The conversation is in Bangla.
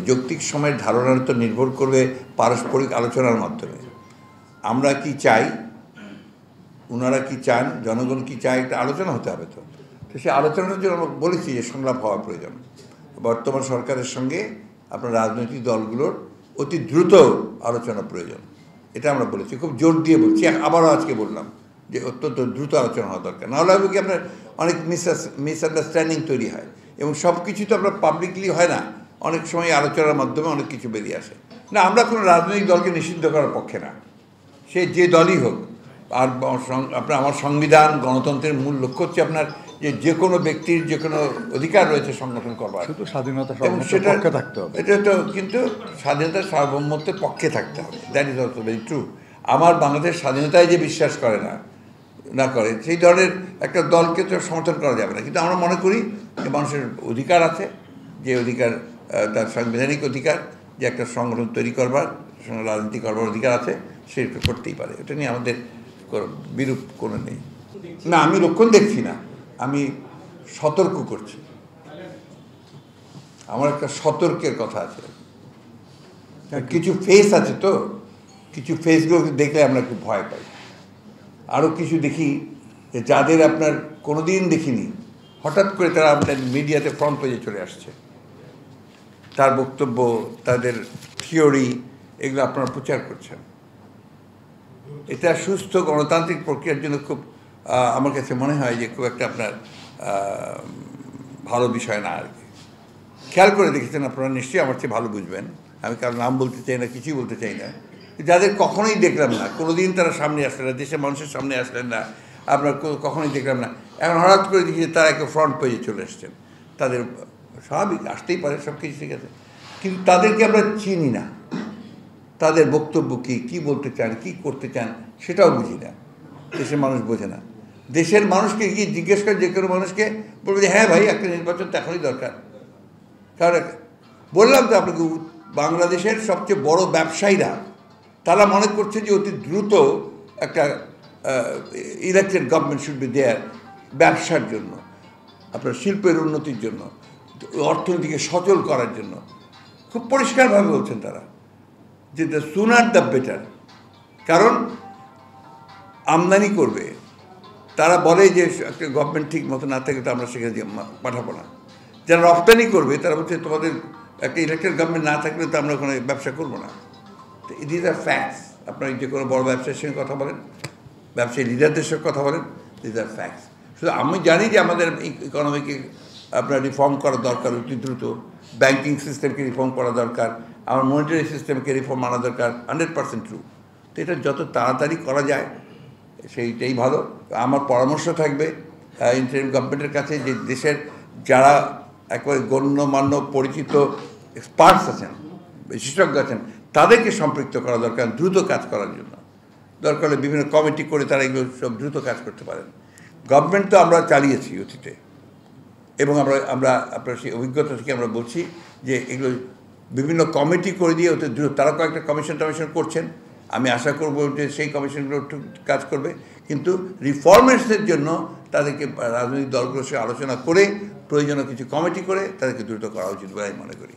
যৌক্তিক সময়ের ধারণার তো নির্ভর করবে পারস্পরিক আলোচনার মাধ্যমে। আমরা কি চাই, ওনারা কি চান, জনগণ কি চায়, একটা আলোচনা হতে হবে। তো সেই আলোচনার জন্য আমরা বলেছি যে সংলাপ হওয়া প্রয়োজন। বর্তমান সরকারের সঙ্গে আপনার রাজনৈতিক দলগুলোর অতি দ্রুত আলোচনা প্রয়োজন, এটা আমরা বলেছি, খুব জোর দিয়ে বলছি। আবারও আজকে বললাম যে অত্যন্ত দ্রুত আলোচনা হওয়া দরকার, নাহলে হবে কি আপনার অনেক মিসআন্ডারস্ট্যান্ডিং তৈরি হয়, এবং সব কিছু তো আপনার পাবলিকলি হয় না, অনেক সময় আলোচনার মাধ্যমে অনেক কিছু বেরিয়ে আসে। না, আমরা কোনো রাজনৈতিক দলকে নিষিদ্ধ করার পক্ষে না, সে যে দলই হোক। আর আপনার আমার সংবিধান, গণতন্ত্রের মূল লক্ষ্য হচ্ছে আপনার যে কোনো ব্যক্তির যে কোনো অধিকার রয়েছে সংগঠন করবার, শুধু স্বাধীনতা সেটা পক্ষে থাকতে হবে। এটা তো কিন্তু স্বাধীনতার সার্বভৌমত্বের পক্ষে থাকতে হবে, that is also very true. আমার বাংলাদেশ স্বাধীনতায় যে বিশ্বাস করে না করে সেই ধরনের একটা দলকে তো সমর্থন করা যাবে না। কিন্তু আমরা মনে করি যে মানুষের অধিকার আছে, যে অধিকার তার সাংবিধানিক অধিকার, যে একটা সংগঠন তৈরি করবার, রাজনীতি করবার অধিকার আছে, সেটা করতেই পারে। এটা নিয়ে আমাদের বিরূপ কোনো নেই। না, আমি লক্ষণ দেখছি না, আমি সতর্ক করছি। আমার একটা সতর্কের কথা আছে। কিছু ফেস আছে, তো কিছু ফেসগুলো দেখলে আমরা একটু ভয় পাই। আরও কিছু দেখি যাদের আপনার কোনোদিন দেখিনি, হঠাৎ করে তারা আপনার মিডিয়াতে ফ্রন্ট পেজে চলে আসছে, তার বক্তব্য, তাদের থিওরি, এগুলো আপনারা প্রচার করছেন। এটা সুস্থ গণতান্ত্রিক প্রক্রিয়ার জন্য খুব আমার কাছে মনে হয় যে খুব একটা আপনার ভালো বিষয় না আর কি। খেয়াল করে দেখেছেন আপনারা, নিশ্চয়ই আমার চেয়ে ভালো বুঝবেন, আমি কারো নাম বলতে চাই না, কিছুই বলতে চাই না, যাদের কখনোই দেখলাম না, কোনোদিন তারা সামনে আসলেন না, দেশের মানুষের সামনে আসলেন না, আপনার কখনোই দেখলাম না, এখন হঠাৎ করে দেখি যে তারা একটা ফ্রন্ট পেজে চলে আসছেন। তাদের স্বাভাবিক, আসতেই পারে, সব কিছু ঠিক আছে, কিন্তু তাদেরকে আমরা চিনি না, তাদের বক্তব্য কী বলতে চান, কী করতে চান, সেটাও বুঝি না। দেশের মানুষ বোঝে না। দেশের মানুষকে গিয়ে জিজ্ঞেস করে, যে কোনো মানুষকে বলবে যে হ্যাঁ ভাই, একটা নির্বাচন তো এখনই দরকার। কারণ বললাম তো আপনাকে, বাংলাদেশের সবচেয়ে বড় ব্যবসায়ীরা তারা মনে করছে যে অতি দ্রুত একটা elected government should be there, ব্যবসার জন্য, আপনার শিল্পের উন্নতির জন্য, অর্থনীতিকে সচল করার জন্য। খুব পরিষ্কারভাবে বলছেন তারা যে দ্য সুনার দ্য বেটার। কারণ আমদানি করবে, তারা বলে যে একটা গভর্নমেন্ট ঠিক মতো না থাকলে তো আমরা সেখানে পাঠাবো না। যারা রপ্তানি করবে তারা বলছে তোমাদের একটা ইলেকটেড গভর্নমেন্ট না থাকলে তো আমরা ওখানে ব্যবসা করবো না। তো দিস আর ফ্যাক্টস। আপনার যে কোনো বড় ব্যবসায়ীর সঙ্গে কথা বলেন, ব্যবসায়ী লিডারদের সঙ্গে কথা বলেন, দিস আর ফ্যাক্টস। শুধু আমি জানি যে আমাদের ইকোনমিকে আপনার রিফর্ম করা দরকার অতি দ্রুত, ব্যাংকিং সিস্টেমকে রিফর্ম করা দরকার, আমার মনিটারি সিস্টেমকে রিফর্ম আনা দরকার, 100% ট্রু। তো এটা যত তাড়াতাড়ি করা যায় সেইটাই ভালো। আমার পরামর্শ থাকবে ইন্টারিম গভর্নমেন্টের কাছে, যে দেশের যারা একেবারে গণ্যমান্য পরিচিত এক্সপার্টস আছেন, বিশেষজ্ঞ আছেন, তাদেরকে সম্পৃক্ত করা দরকার দ্রুত কাজ করার জন্য। দরকার হলে বিভিন্ন কমিটি করে তারা এগুলো সব দ্রুত কাজ করতে পারেন। গভর্নমেন্ট তো আমরা চালিয়েছি অতীতে, এবং আমরা আপনার সেই অভিজ্ঞতা থেকে আমরা বলছি যে এগুলো বিভিন্ন কমিটি করে দিয়ে ওতে দ্রুত, তারা কয়েকটা কমিশন করছেন। আমি আশা করব যে সেই কমিশনগুলো একটু কাজ করবে, কিন্তু রিফর্মার্সের জন্য তাদেরকে রাজনৈতিক দলগুলোর সাথে আলোচনা করে প্রয়োজনীয় কিছু কমিটি করে তাদেরকে দ্রুত করা উচিত বলে আমি মনে করি।